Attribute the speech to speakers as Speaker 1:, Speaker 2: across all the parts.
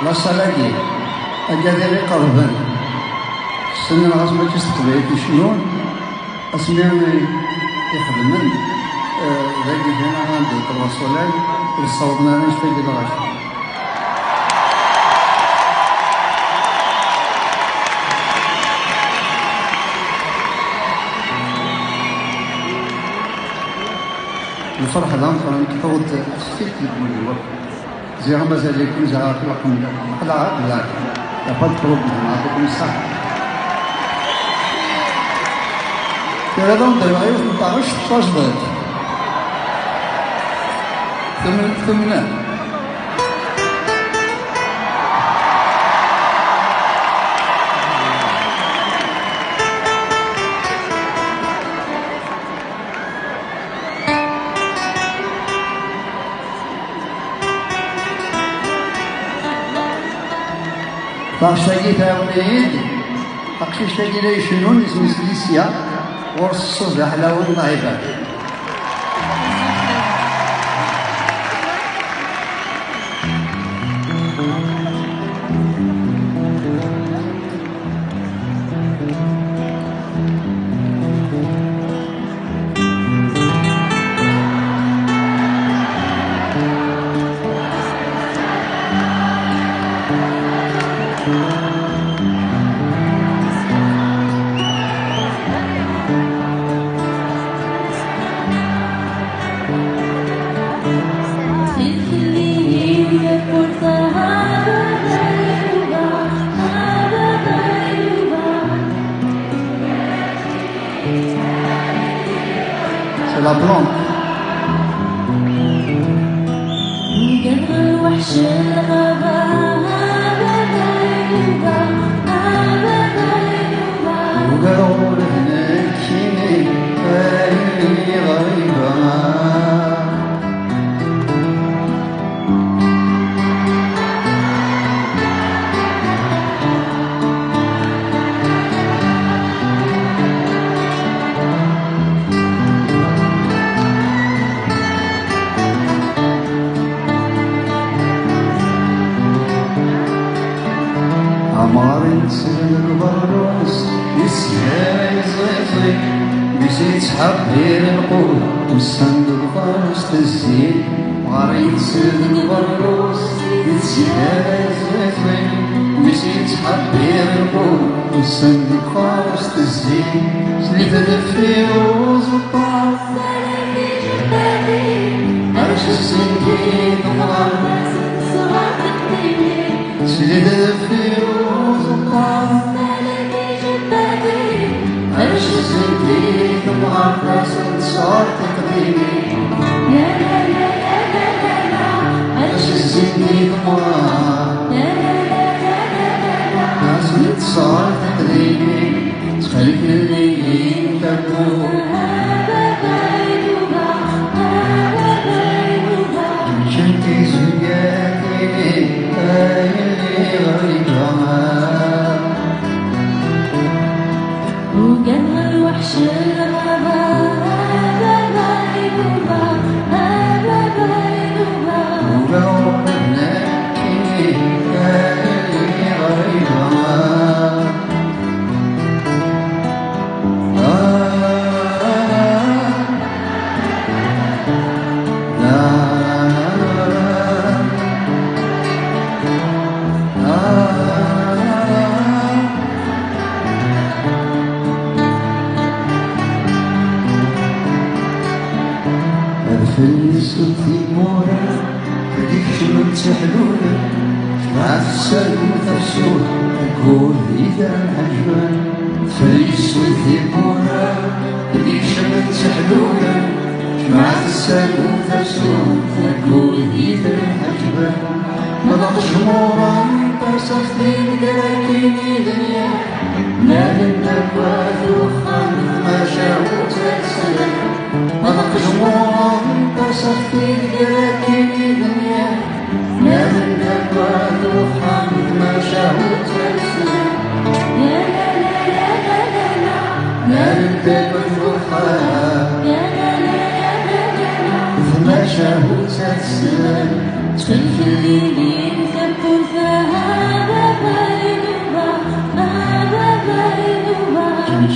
Speaker 1: لا صلاكي أكاديمي قربان السنة العاصمة تستقبل شنون أسمعني يخدمن ذاك هنا عندي الرسولان الصوتنا نشفي بالغش الفرحة دام فرنك تعود تخفيك للجمهور زي ما زال يكون زعاق لكم لا لا لا با دو بروبليم يعطيكم الصحة. كذا نديرو غير 18 16 بيت ثمانية تاقشتاقي تاونيد تاقشتاقي لا يشنون اسم سليسيا ورس الصوت حلاوة العباد C'est la plante. عماري تسلم البروس يسير يزيطي بيسي تحبير القول والصندوق فارس تزين عماري تسلم البروس يسير يزيطي بيسي تحبير القول والصندوق فارس تزين سليت الفيروز والطعم سلامي جبالي عرش السنكين ومغرب صغار الدنيا سليت الفيروز سلامي جبالي عرش الزنكين ومغرس صار تقديمي يا لا لا لا لا لا لا عرش الزنكين ومغرس يا لا لا لا لا لا لا صار تقديمي تخلف الليل تبوك شنتي زيادي اللي غريبها وقالها الوحش الغابة وقالوا بناكي اللي غريبها فلسوا في مورا فديك شمت حلولة جمعت السلوم تفسور تقول إذا الحجبان فلسوا في مورا فديك شمت حلولة جمعت السلوم تفسور تقول إذا الحجبان مضغش مورا برسختي لقراكيني دنيا نال النبات وخان ما شاءوا تسلم مضغش مورا برسختي لقراكيني دنيا نال النبات وخان ما شاءوا تسلم يا لا لا لا لا لا نال النبات وخان يا لا لا لا لا لا ما شاءوا تسلم تخلف الليل يكتب فيها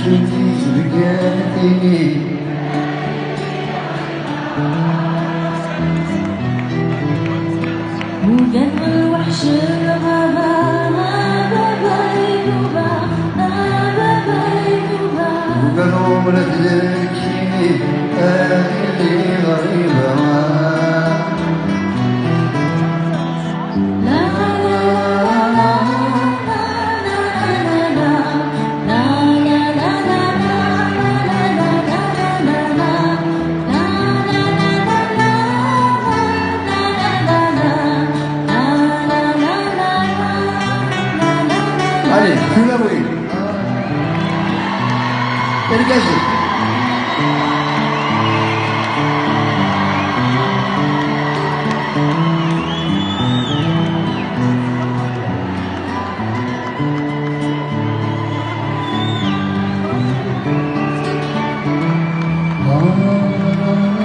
Speaker 1: شريتي زبقاتي
Speaker 2: وقال الوحش الغابة
Speaker 1: وقالوا لا تذكري اللي غريبة Allez, plus la bruit. Et le gazé. Ah.